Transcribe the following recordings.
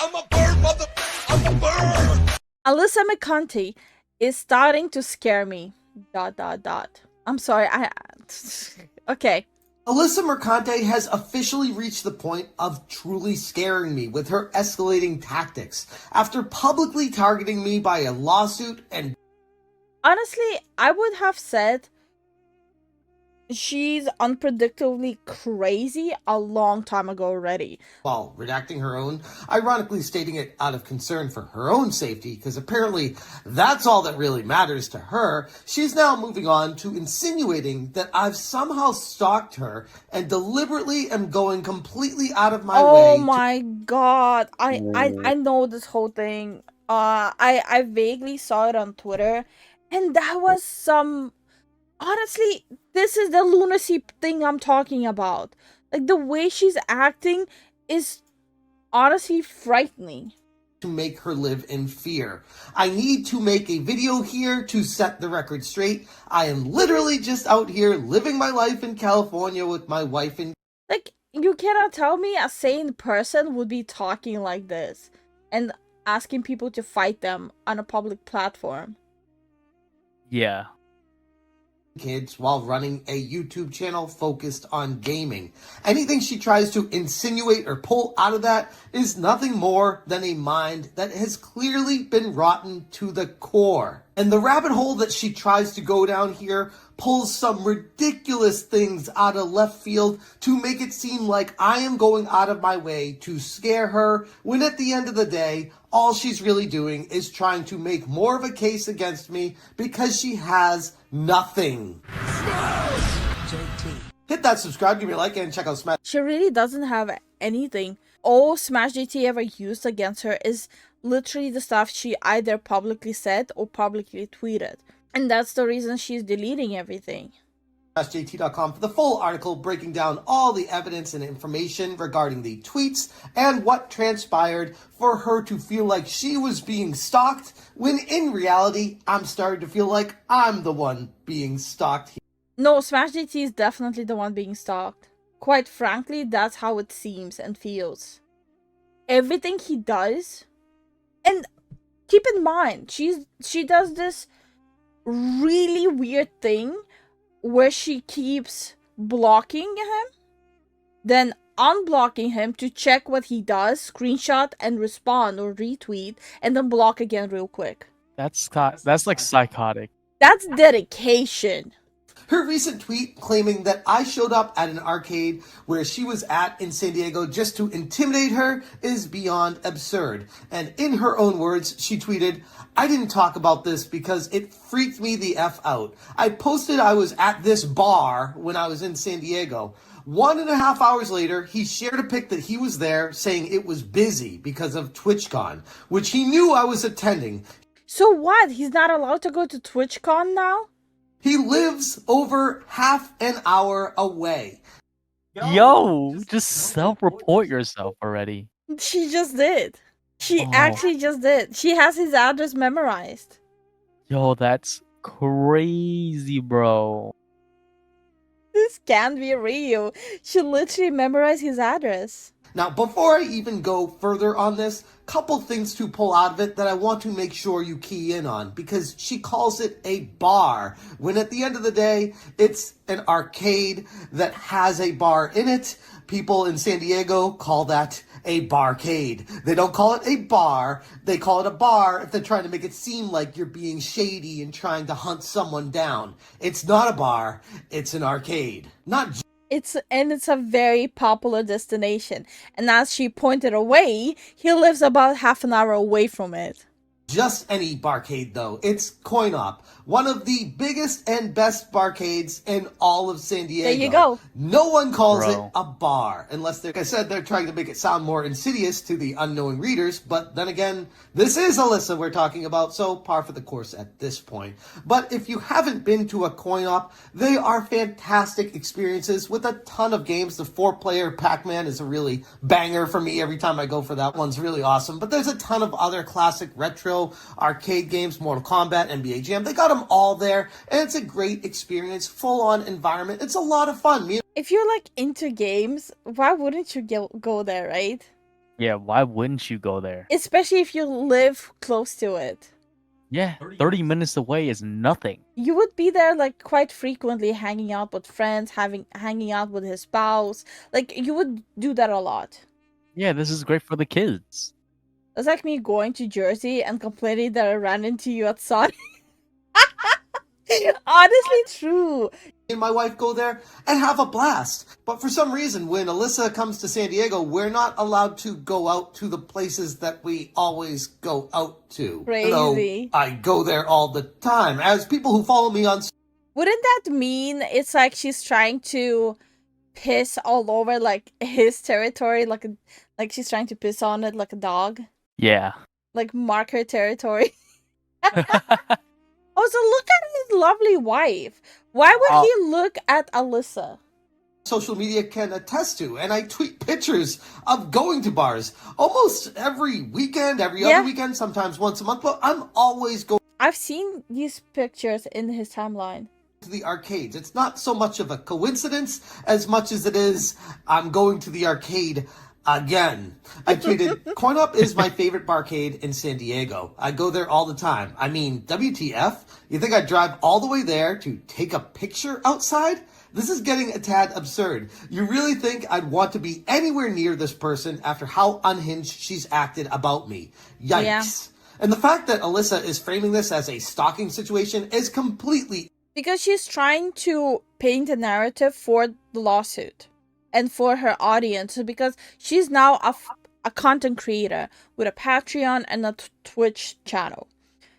I'm a bird, mother. I'm a bird. Alyssa McConaughey is starting to scare me. ... I'm sorry, okay. Alyssa Mercante has officially reached the point of truly scaring me with her escalating tactics after publicly targeting me by a lawsuit and... Honestly, I would have said she's unpredictably crazy a long time ago already. while redacting her own, ironically stating it out of concern for her own safety, because apparently that's all that really matters to her. She's now moving on to insinuating that I've somehow stalked her and deliberately am going completely out of my way. Oh my god, I know this whole thing. I vaguely saw it on Twitter, and that was some... Honestly, this is the lunacy thing I'm talking about. Like, the way she's acting is honestly frightening. To make her live in fear. I need to make a video here to set the record straight. I am literally just out here living my life in California with my wife and... Like, you cannot tell me a sane person would be talking like this and asking people to fight them on a public platform. Yeah. kids while running a YouTube channel focused on gaming. Anything she tries to insinuate or pull out of that is nothing more than a mind that has clearly been rotten to the core. And the rabbit hole that she tries to go down here pulls some ridiculous things out of left field to make it seem like I am going out of my way to scare her, when at the end of the day, all she's really doing is trying to make more of a case against me because she has nothing. Hit that subscribe, give me a like, and check out Smash. She really doesn't have anything. All Smash JT ever used against her is literally the stuff she either publicly said or publicly tweeted. And that's the reason she's deleting everything. SMashJT.com for the full article breaking down all the evidence and information regarding the tweets and what transpired for her to feel like she was being stalked, when in reality, I'm starting to feel like I'm the one being stalked. No, Smash JT is definitely the one being stalked. Quite frankly, that's how it seems and feels. Everything he does, and keep in mind, she does this really weird thing where she keeps blocking him, then unblocking him to check what he does, screenshot and respond or retweet, and then block again real quick. That's like psychotic. That's dedication. Her recent tweet claiming that I showed up at an arcade where she was at in San Diego just to intimidate her is beyond absurd. And in her own words, she tweeted, "I didn't talk about this because it freaked me the F out. I posted I was at this bar when I was in San Diego. 1.5 hours later, he shared a pic that he was there saying it was busy because of TwitchCon, which he knew I was attending. So what? He's not allowed to go to TwitchCon now? He lives over half an hour away." Yo, just self-report yourself already. She just did. She actually just did. She has his address memorized. Yo, that's crazy, bro. This can't be real. She literally memorized his address. Now, before I even go further on this, couple things to pull out of it that I want to make sure you key in on, because she calls it a bar, when at the end of the day, it's an arcade that has a bar in it. People in San Diego call that a barcade. They don't call it a bar, they call it a bar if they're trying to make it seem like you're being shady and trying to hunt someone down. It's not a bar, it's an arcade. It's a very popular destination, and as she pointed away, he lives about half an hour away from it. Just any barcade though. It's Coin Op, one of the biggest and best barcades in all of San Diego. There you go. No one calls it a bar, unless, like I said, they're trying to make it sound more insidious to the unknowing readers. But then again, this is Alyssa we're talking about, so par for the course at this point. But if you haven't been to a Coin Op, they are fantastic experiences with a ton of games. The 4-player Pac-Man is a really banger for me every time I go for that. One's really awesome. But there's a ton of other classic retro arcade games, Mortal Kombat, NBA Jam. They got them all there, and it's a great experience, full-on environment. It's a lot of fun. If you're like into games, why wouldn't you go there, right? Yeah, why wouldn't you go there? Especially if you live close to it. Yeah, 30 minutes away is nothing. You would be there like quite frequently, hanging out with friends, hanging out with his spouse. Like you would do that a lot. Yeah, this is great for the kids. It's like me going to Jersey and complaining that I ran into you at Sonic. Honestly, true. and my wife go there and have a blast. But for some reason, when Alyssa comes to San Diego, we're not allowed to go out to the places that we always go out to. Crazy. Though I go there all the time. As people who follow me on Wouldn't that mean it's like she's trying to piss all over like his territory, like she's trying to piss on it like a dog, Yeah. like mark her territory? Also, look at his lovely wife. Why would he look at Alyssa? social media can attest to, and I tweet pictures of going to bars almost every weekend, every other weekend, sometimes once a month, but I'm always going I've seen these pictures in his timeline. to the arcades. It's not so much of a coincidence as much as it is I'm going to the arcade again. I tweeted, Coin Up is my favorite barcade in San Diego. I go there all the time. I mean, WTF? You think I'd drive all the way there to take a picture outside? This is getting a tad absurd. You really think I'd want to be anywhere near this person after how unhinged she's acted about me? Yikes. Yeah. And the fact that Alyssa is framing this as a stalking situation is completely Because she's trying to paint a narrative for the lawsuit and for her audience, because she's now a content creator with a Patreon and a Twitch channel.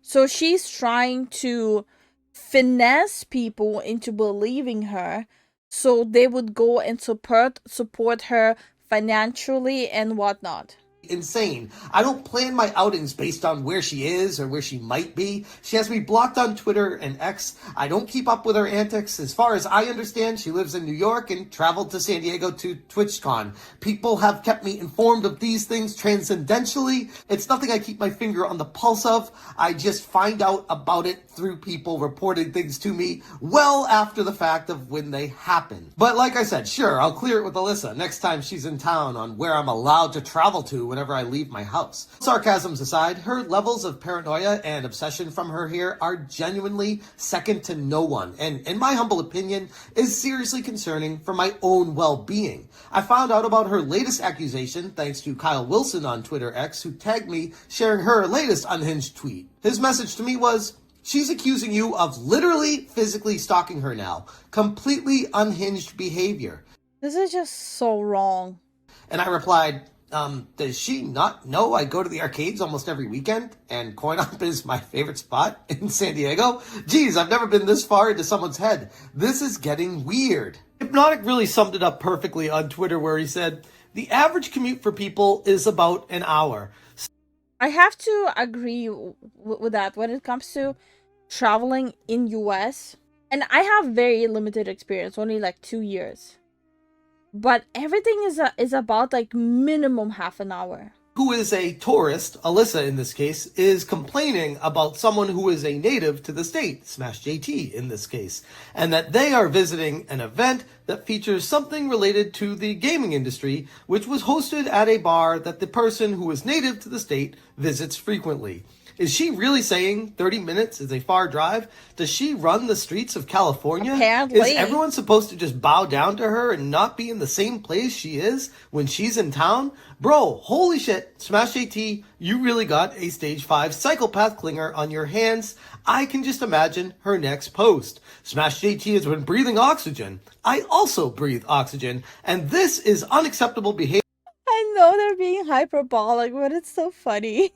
So she's trying to finesse people into believing her so they would go and support her financially and whatnot. insane. I don't plan my outings based on where she is or where she might be. She has me blocked on Twitter and X. I don't keep up with her antics. As far as I understand, she lives in New York and traveled to San Diego to TwitchCon. People have kept me informed of these things transcendentally. It's nothing I keep my finger on the pulse of. I just find out about it through people reporting things to me well after the fact of when they happen. But like I said, sure, I'll clear it with Alyssa next time she's in town on where I'm allowed to travel to whenever I leave my house. Sarcasms aside, her levels of paranoia and obsession from her here are genuinely second to no one, and in my humble opinion, is seriously concerning for my own well-being. I found out about her latest accusation thanks to Kyle Wilson on Twitter X, who tagged me sharing her latest unhinged tweet. His message to me was, "She's accusing you of literally physically stalking her now. Completely unhinged behavior." This is just so wrong. And I replied, does she not know I go to the arcades almost every weekend and Coin Up is my favorite spot in San Diego? Geez, I've never been this far into someone's head. This is getting weird. Hypnotic really summed it up perfectly on Twitter where he said, the average commute for people is about an hour. I have to agree with that when it comes to traveling in US. And I have very limited experience, only like 2 years. But everything is about like minimum half an hour. Who is a tourist, Alyssa in this case, is complaining about someone who is a native to the state, Smash JT in this case, and that they are visiting an event that features something related to the gaming industry, which was hosted at a bar that the person who is native to the state visits frequently. Is she really saying 30 minutes is a far drive? Does she run the streets of California? Apparently. Is everyone supposed to just bow down to her and not be in the same place she is when she's in town? Bro, holy shit, Smash JT, you really got a stage 5 psychopath clinger on your hands. I can just imagine her next post. Smash JT has been breathing oxygen. I also breathe oxygen, and this is unacceptable behavior. I know they're being hyperbolic, but it's so funny.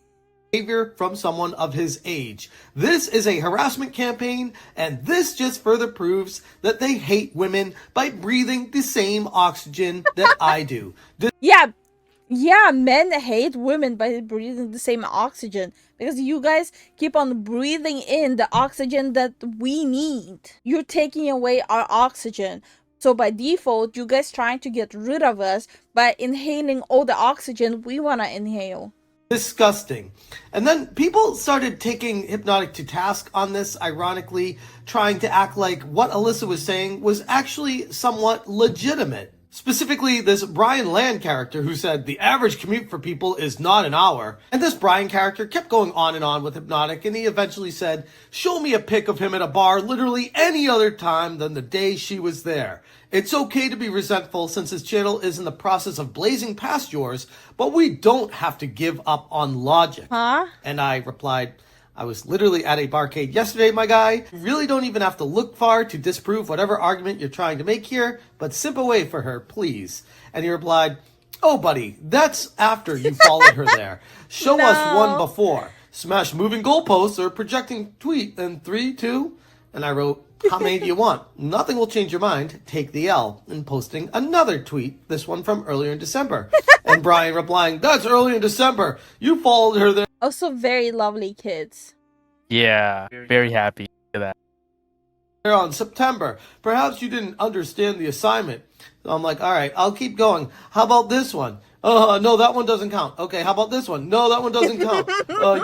From someone of his age. This is a harassment campaign, and this just further proves that they hate women by breathing the same oxygen that I do. Yeah, men hate women by breathing the same oxygen because you guys keep on breathing in the oxygen that we need. You're taking away our oxygen. So by default, you guys trying to get rid of us by inhaling all the oxygen we want to inhale. Disgusting. And then people started taking Hypnotic to task on this, ironically, trying to act like what Alyssa was saying was actually somewhat legitimate. Specifically, this Brian Land character who said the average commute for people is not an hour. And this Brian character kept going on and on with Hypnotic, and he eventually said, show me a pic of him at a bar literally any other time than the day she was there. It's okay to be resentful since his channel is in the process of blazing past yours, but we don't have to give up on logic. Huh? And I replied, I was literally at a barcade yesterday, my guy. You really don't even have to look far to disprove whatever argument you're trying to make here, but simp away for her, please. And he replied, oh, buddy, that's after you followed her there. Show us one before. Smash moving goalposts or projecting tweet in 3, 2. And I wrote, how many do you want? Nothing will change your mind. Take the L. And posting another tweet, this one from earlier in December. And Brian replying, that's early in December. You followed her there. Also very lovely kids. Yeah, very happy for that. On September. Perhaps you didn't understand the assignment. So I'm like, all right, I'll keep going. How about this one? No, that one doesn't count. Okay, how about this one? No, that one doesn't count.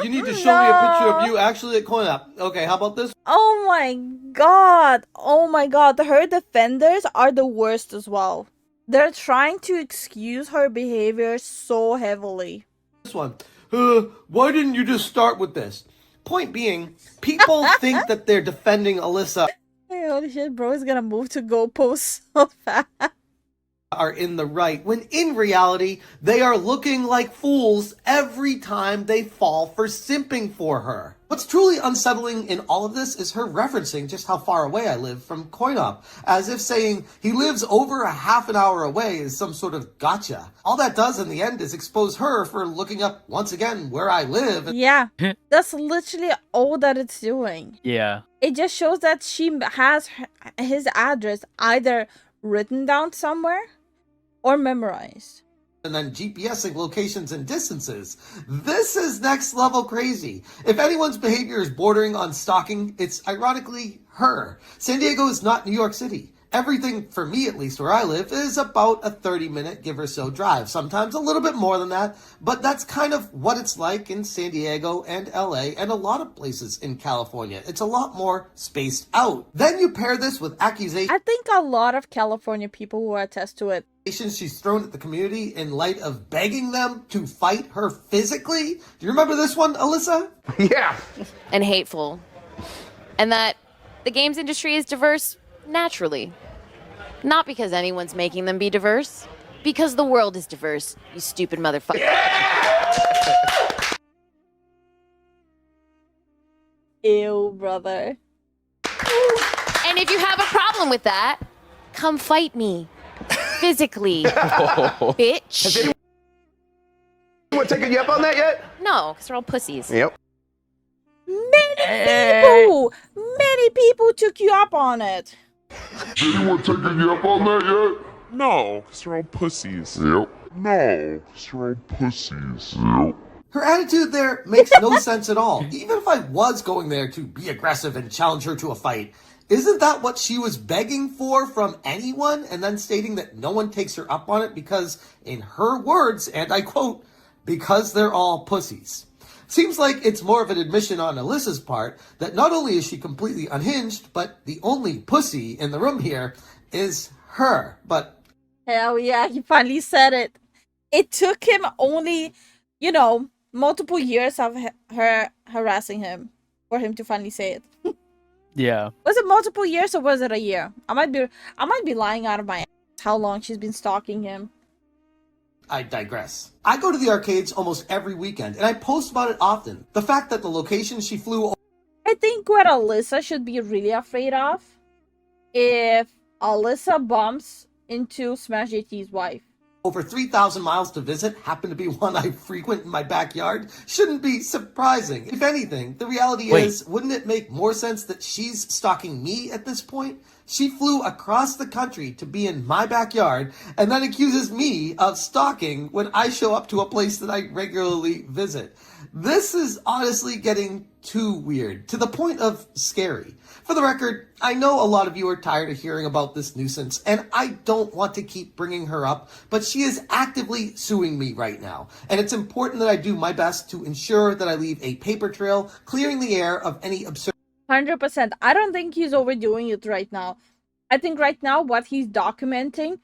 You need to show me a picture of you actually at CoinUp. Okay, how about this? Oh my god. Oh my god. Her defenders are the worst as well. They're trying to excuse her behavior so heavily. This one. Why didn't you just start with this? Point being, people think that they're defending Alyssa Hey, holy shit, bro is gonna move to goalposts so fast. are in the right, when in reality, they are looking like fools every time they fall for simping for her. What's truly unsettling in all of this is her referencing just how far away I live from CoinUp, as if saying he lives over a half an hour away is some sort of gotcha. All that does in the end is expose her for looking up, once again, where I live. Yeah, that's literally all that it's doing. Yeah. It just shows that she has his address either written down somewhere or memorized. And then GPSing locations and distances. This is next level crazy. If anyone's behavior is bordering on stalking, it's ironically her. San Diego is not New York City. Everything, for me at least where I live, is about a 30-minute give or so drive. Sometimes a little bit more than that, but that's kind of what it's like in San Diego and LA and a lot of places in California. It's a lot more spaced out. Then you pair this with accusations I think a lot of California people will attest to it. she's thrown at the community in light of begging them to fight her physically. Do you remember this one, Alyssa? Yeah. And hateful. And that the games industry is diverse naturally. Not because anyone's making them be diverse. Because the world is diverse, you stupid motherfucker. Ew, brother. And if you have a problem with that, come fight me. Physically. Bitch. Anyone taking you up on that yet? No, because they're all pussies. Yep. Many people took you up on it. Anyone taking you up on that yet? No, because they're all pussies. Yep. No, because they're all pussies. Yep. Her attitude there makes no sense at all. Even if I was going there to be aggressive and challenge her to a fight, isn't that what she was begging for from anyone? And then stating that no one takes her up on it because, in her words, and I quote, because they're all pussies. Seems like it's more of an admission on Alyssa's part that not only is she completely unhinged, but the only pussy in the room here is her. But Hell yeah, he finally said it. It took him only, multiple years of her harassing him for him to finally say it. Yeah. Was it multiple years or was it a year? I might be lying out of my ass how long she's been stalking him. I digress. I go to the arcades almost every weekend, and I post about it often. The fact that the location she flew I think what Alyssa should be really afraid of, if Alyssa bumps into Smash JT's wife. over 3,000 miles to visit happen to be one I frequent in my backyard shouldn't be surprising. If anything, the reality is, wouldn't it make more sense that she's stalking me at this point? She flew across the country to be in my backyard and then accuses me of stalking when I show up to a place that I regularly visit. This is honestly getting too weird, to the point of scary. For the record, I know a lot of you are tired of hearing about this nuisance, and I don't want to keep bringing her up, but she is actively suing me right now. And it's important that I do my best to ensure that I leave a paper trail, clearing the air of any absurd 100%. I don't think he's overdoing it right now. I think right now what he's documenting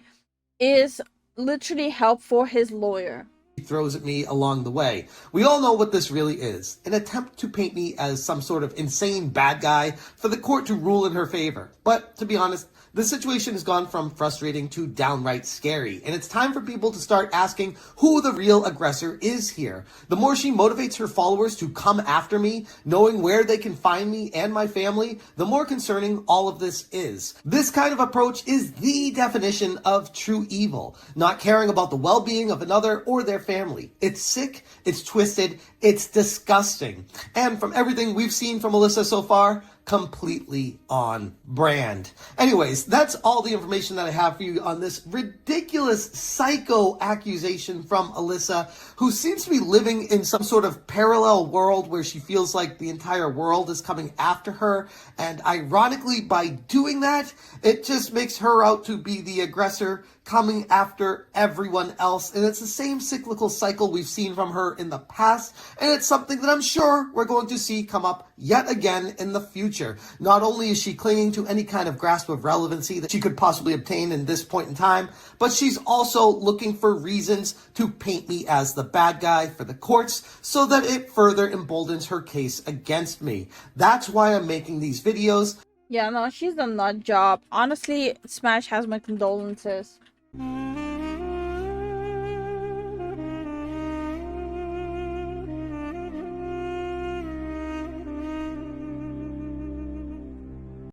is literally help for his lawyer. Throws at me along the way. We all know what this really is, an attempt to paint me as some sort of insane bad guy for the court to rule in her favor. But to be honest, the situation has gone from frustrating to downright scary, and it's time for people to start asking who the real aggressor is here. The more she motivates her followers to come after me, knowing where they can find me and my family, the more concerning all of this is. This kind of approach is the definition of true evil, not caring about the well-being of another or their family. It's sick, it's twisted, it's disgusting. And from everything we've seen from Alyssa so far, completely on brand. Anyways, that's all the information that I have for you on this ridiculous psycho accusation from Alyssa, who seems to be living in some sort of parallel world where she feels like the entire world is coming after her. And ironically, by doing that, it just makes her out to be the aggressor, coming after everyone else. And it's the same cyclical cycle we've seen from her in the past, and it's something that I'm sure we're going to see come up yet again in the future. Not only is she clinging to any kind of grasp of relevancy that she could possibly obtain in this point in time, but she's also looking for reasons to paint me as the bad guy for the courts so that it further emboldens her case against me. That's why I'm making these videos. Yeah, no, she's done a nut job. Honestly, Smash has my condolences.